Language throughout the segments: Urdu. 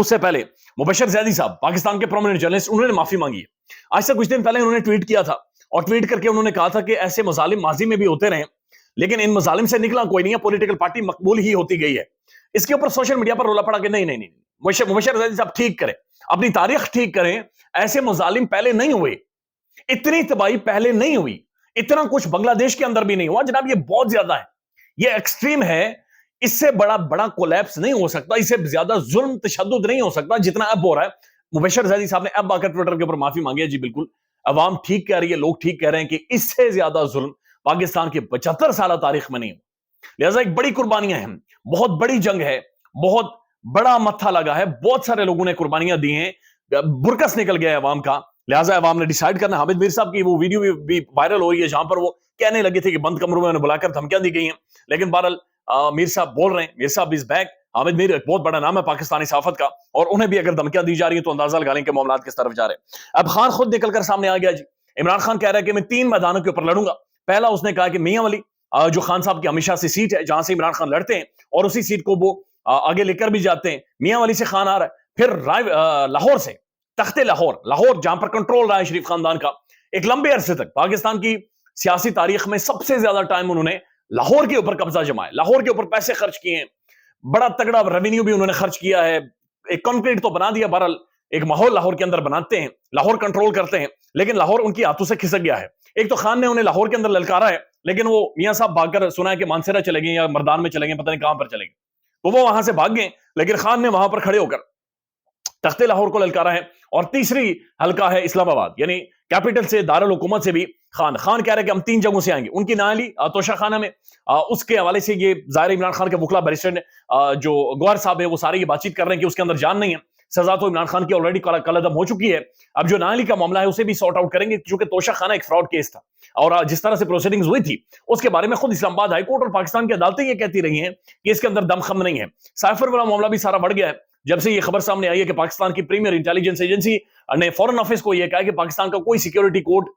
اس سے پہلے مبشر زیدی صاحب پاکستان کے پرومیننٹ جرنلسٹ, انہوں نے معافی مانگی ہے. آج سے کچھ دن پہلے انہوں نے ٹویٹ کیا تھا, اور ٹویٹ کر کے انہوں نے کہا تھا کہ ایسے مظالم ماضی میں بھی ہوتے رہے, لیکن ان مظالم سے نکلا کوئی نہیں ہے, پولیٹیکل پارٹی مقبول ہی ہوتی گئی ہے. اس کے اوپر سوشل میڈیا پر رولا پڑا کہ نہیں نہیں نہیں, مبشر زیدی صاحب ٹھیک کریں, اپنی تاریخ ٹھیک کریں, ایسے مظالم پہلے نہیں ہوئے, اتنی تباہی پہلے نہیں ہوئی, اتنا کچھ بنگلہ دیش کے اندر بھی نہیں ہوا جناب. یہ بہت زیادہ ہے, یہ ایکسٹریم ہے, اس سے بڑا کولیپس نہیں ہو سکتا, اس سے زیادہ ظلم تشدد نہیں ہو سکتا جتنا اب ہو رہا ہے. مبشر زیدی صاحب نے اب آ کر ٹویٹر کے اوپر معافی مانگی ہے. جی بالکل, عوام ٹھیک کہہ رہی ہے, لوگ ٹھیک کہہ رہے ہیں کہ اس سے زیادہ ظلم پاکستان کی 75 سالہ تاریخ میں نہیں ہو. لہٰذا ایک بڑی قربانیاں ہیں, بہت بڑی جنگ ہے, بہت بڑا متھا لگا ہے, بہت سارے لوگوں نے قربانیاں دی ہیں, برکس نکل گیا ہے عوام کا. لہٰذا عوام نے ڈیسائیڈ کرنا. حامد میر صاحب کی وہ ویڈیو بھی وائرل ہو رہی ہے جہاں پر وہ کہنے لگے تھے کہ بند کمروں میں انہیں بلا کر دھمکیاں دی گئی ہیں, لیکن بہرحال میر صاحب بول رہے ہیں, میر صاحب از بیک. حامد میر ایک بہت بڑا نام ہے پاکستانی صحافت کا, اور انہیں بھی اگر دھمکیاں دی جا رہی ہیں تو اندازہ لگا لیں کہ معاملات کس طرف جا رہے ہیں. اب خان خود نکل کر سامنے آ گیا. جی عمران خان کہہ رہا ہے کہ میں 3 میدانوں کے اوپر لڑوں گا. پہلا اس نے کہا کہ میاں والی, جو خان صاحب کی ہمیشہ سے سیٹ ہے جہاں سے عمران خان لڑتے ہیں, اور اسی سیٹ کو وہ آگے لے کر بھی جاتے ہیں, میاں والی سے خان آ رہا ہے. پھر لاہور سے, تخت لاہور جہاں پر کنٹرول رہا ہے شریف خاندان کا ایک لمبے عرصے تک. پاکستان کی سیاسی تاریخ میں سب سے زیادہ ٹائم انہوں نے لاہور کے اوپر قبضہ جمایا, لاہور کے اوپر پیسے خرچ کیے ہیں, بڑا تگڑا ریونیو بھی انہوں نے خرچ کیا ہے. ایک کنکریٹ تو بنا دیا, بہرحال ایک ماحول لاہور کے اندر بناتے ہیں, لاہور کنٹرول کرتے ہیں, لیکن لاہور ان کی ہاتھوں سے کھسک گیا ہے. ایک تو خان نے انہیں لاہور کے اندر للکارا ہے, لیکن وہ میاں صاحب بھاگ کر سنا ہے کہ مانسیرا چلے گئے یا مردان میں چلے گئے, پتہ نہیں کہاں پر چلے گئے, تو وہ وہاں سے بھاگ گئے, لیکن خان نے وہاں پر کھڑے ہو کر تخت لاہور کو للکارا ہے. اور تیسری حلقہ ہے اسلام آباد, یعنی کیپٹل سے, دارالحکومت سے بھی خان کہہ رہے کہ ہم 3 جگہوں سے آئیں گے. ان کی نااہلی توشہ خانہ میں, اس کے حوالے سے یہ ظاہر عمران خان کے وکلا بیرسٹر جو گوہر صاحب ہے وہ سارے یہ بات چیت کر رہے ہیں کہ اس کے اندر جان نہیں ہے, سزا تو عمران خان کی آلریڈی کالعدم ہو چکی ہے. اب جو نااہلی کا معاملہ ہے اسے بھی سارٹ آؤٹ کریں گے, کیونکہ توشہ خانہ ایک فراڈ کیس تھا, اور جس طرح سے پروسیڈنگز ہوئی تھی اس کے بارے میں خود اسلام آباد ہائی کورٹ اور پاکستان کی عدالتیں یہ کہتی رہی ہیں کہ اس کے اندر دم خم نہیں ہے. سائفر والا معاملہ بھی سارا بڑھ گیا ہے جب سے یہ خبر سامنے آئی ہے کہ پاکستان کی پریمیئر انٹیلیجنس ایجنسی نے فورن آفس کو یہ کہا کہ پاکستان کا کوئی سیکیورٹی کوڈ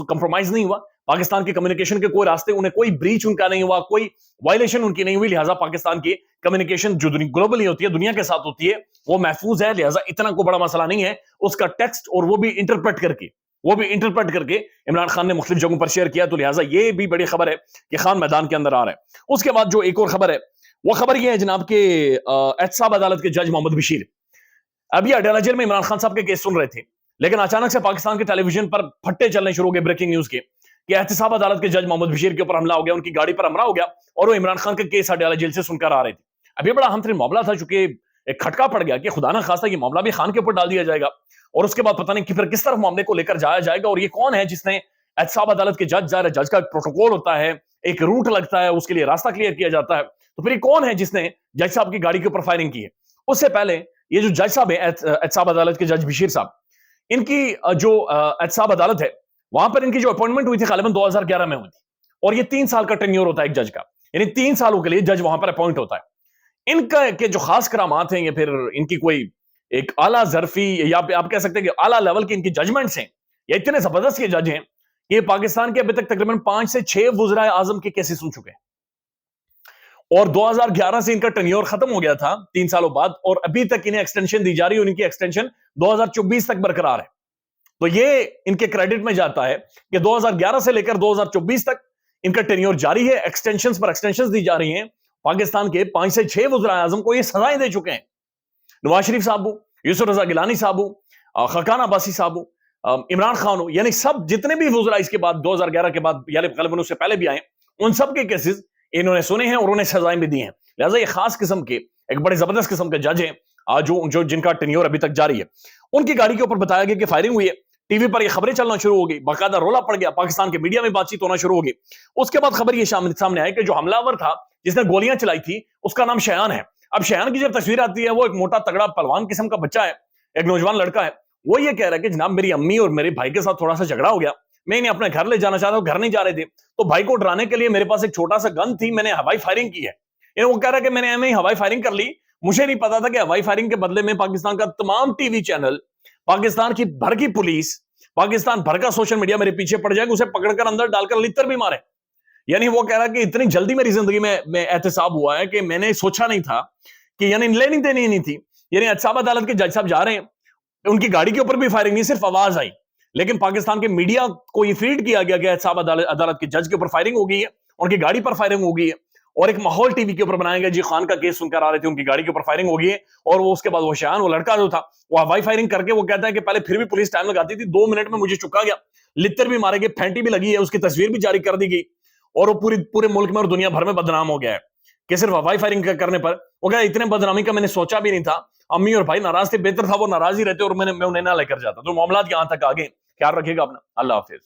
کمپرومائز نہیں ہوا, پاکستان کے کمیونیکیشن کے کوئی راستے, انہیں کوئی بریچ ان کا نہیں ہوا, کوئی وائلیشن ان کی نہیں ہوئی. لہٰذا پاکستان کی کمیونیکیشن جو گلوبلی ہوتی ہے, دنیا کے ساتھ ہوتی ہے, وہ محفوظ ہے. لہٰذا اتنا کوئی بڑا مسئلہ نہیں ہے. اس کا ٹیکسٹ اور وہ بھی انٹرپریٹ کر کے عمران خان نے مختلف جگہوں پر شیئر کیا. تو لہٰذا یہ بھی بڑی خبر ہے کہ خان میدان کے اندر آ رہا ہے. اس کے بعد جو ایک اور خبر ہے, وہ خبر یہ ہے جناب کہ احتساب عدالت کے جج محمد بشیر ابھی اڈیالہ جیل میں عمران خان صاحب کے کیس سن رہے تھے, لیکن اچانک سے پاکستان کے ٹیلی ویژن پر پھٹے چلنے شروع ہو گئے بریکنگ نیوز کے کہ احتساب عدالت کے جج محمد بشیر کے اوپر حملہ ہو گیا, ان کی گاڑی پر حملہ ہو گیا, اور وہ عمران خان کا کیس اڈیالہ جیل سے سن کر آ رہے تھے. اب یہ بڑا اہم ترین معاملہ تھا, چونکہ ایک کھٹکا پڑ گیا کہ خدا نہ خواستہ یہ معاملہ بھی خان کے اوپر ڈال دیا جائے گا, اور اس کے بعد پتہ نہیں کہ پھر کس طرف معاملے کو لے کر جایا جائے گا, اور یہ کون ہے جس نے احتساب عدالت کے جج, ظاہر ہے جج کا ایک پروٹوکول ہوتا ہے, ایک روٹ لگتا ہے, اس کے لیے راستہ کلیئر کیا جاتا ہے, تو پھر یہ کون ہے جس نے جج صاحب کی گاڑی کے اوپر فائرنگ کی ہے. اس سے پہلے یہ جو جج صاحب ہیں احتساب عدالت کے جج بشیر صاحب, ان کی جو احتساب عدالت ہے وہاں پر ان کی جو اپوائنٹمنٹ ہوئی تھی غالباً 2011 میں ہوئی تھی, اور یہ 3 سال کا ٹینیور ہوتا ہے ایک جج کا, یعنی 3 سالوں کے لیے جج وہاں پر اپوائنٹ ہوتا ہے. ان کا کے جو خاص کرامات ہیں, یا پھر ان کی کوئی ایک اعلیٰ ظرفی, یا آپ کہہ سکتے ہیں کہ اعلیٰ لیول کی ان کی ججمنٹس ہیں, یا اتنے زبردست یہ جج ہیں کہ پاکستان کے ابھی تک تقریباً 5 سے 6 وزرائے اعظم کے کیسز سن چکے ہیں, اور 2011 سے ان کا ٹینیور ختم ہو گیا تھا 3 سالوں بعد, اور ابھی تک انہیں ایکسٹینشن دی جا رہی ہے, ان کی ایکسٹینشن 2024 تک برقرار ہے. تو یہ ان کے کریڈٹ میں جاتا ہے کہ 2011 سے لے کر 2024 تک ان کا ٹینیور جاری ہے, ایکسٹینشنز پر ایکسٹینشنز دی جا رہی ہیں. پاکستان کے 5 سے 6 وزرائے اعظم کو یہ سزائیں دے چکے ہیں, نواز شریف صاحب, یوسف رضا گیلانی صاحب, خاقان عباسی صاحب, عمران خان, یعنی سب جتنے بھی وزراء اس کے بعد 2011 کے بعد یعنی غالباً اس سے پہلے بھی آئے, ان سب کے کیسز انہوں نے سنے ہیں اور انہیں سزائیں بھی دی ہیں. لہٰذا یہ خاص قسم کے ایک بڑے زبردست قسم کے جج ہیں جو جن کا ٹینیور ابھی تک جاری ہے. ان کی گاڑی کے اوپر بتایا گیا کہ فائرنگ ہوئی ہے, ٹی وی پر یہ خبریں چلنا شروع ہو گئی, باقاعدہ رولا پڑ گیا, پاکستان کے میڈیا میں بات چیت ہونا شروع ہو گئی. اس کے بعد خبر یہ سامنے آئی کہ جو حملہ آور تھا جس نے گولیاں چلائی تھی اس کا نام شیان ہے. اب شیان کی جب تصویر آتی ہے, وہ ایک موٹا تگڑا پلوان قسم کا بچہ ہے, ایک نوجوان لڑکا ہے. وہ یہ کہہ رہا ہے کہ جناب میری امی اور میرے بھائی کے ساتھ تھوڑا سا جھگڑا ہو گیا, میں انہیں اپنے گھر لے جانا چاہتا ہوں, گھر نہیں جا رہے تھے, تو بھائی کو ڈرانے کے لیے میرے پاس ایک چھوٹا سا گن تھی, میں نے ہوائی فائرنگ کی ہے. وہ کہہ رہا ہے کہ میں نے ہوائی فائرنگ کر لی, مجھے نہیں پتا تھا کہ ہوائی فائرنگ کے بدلے میں پاکستان کا تمام ٹی وی چینل, پاکستان کی بھر کی پولیس, پاکستان بھر کا سوشل میڈیا میرے پیچھے پڑ جائے گا, اسے پکڑ کر اندر ڈال کر لتر بھی مارے. یعنی وہ کہہ رہا کہ اتنی جلدی میری زندگی میں احتساب ہوا ہے کہ میں نے سوچا نہیں تھا کہ یعنی لینی دینی نہیں تھی. یعنی احتساب عدالت کے جج صاحب جا رہے ہیں, ان کی گاڑی کے اوپر بھی فائرنگ نہیں, صرف آواز آئی, لیکن پاکستان کے میڈیا کو یہ فیڈ کیا گیا کہ احتساب عدالت کے جج کے اوپر فائرنگ ہو گئی ہے, ان کی گاڑی پر فائرنگ ہو گئی ہے, اور ایک ماحول ٹی وی کے اوپر بنایا گیا, جی خان کا کیس سن کر آ رہے تھے, ان کی گاڑی کے اوپر فائرنگ ہو گئی ہے, اور وہ اس کے بعد وہ شایان, وہ لڑکا جو تھا, وہ ہوائی فائرنگ کر کے وہ کہتا ہے کہ پہلے پھر بھی پولیس ٹائم لگاتی تھی, 2 منٹ میں مجھے چکا گیا, لتر بھی مارے گئے, پھینٹی بھی لگی ہے, اس کی تصویر بھی جاری کر دی گئی, اور وہ پورے ملک میں اور دنیا بھر میں بدنام ہو گیا ہے کہ صرف ہوائی فائرنگ کرنے پر. وہ کہا اتنے بدنامی کا میں نے سوچا بھی نہیں تھا, امی اور بھائی ناراض تھے, بہتر تھا وہ ناراض ہی رہتے اور میں انہیں نہ لے کر جاتا. تو معاملات یہاں تک آگے, خیال رکھیے گا اپنا, اللہ حافظ.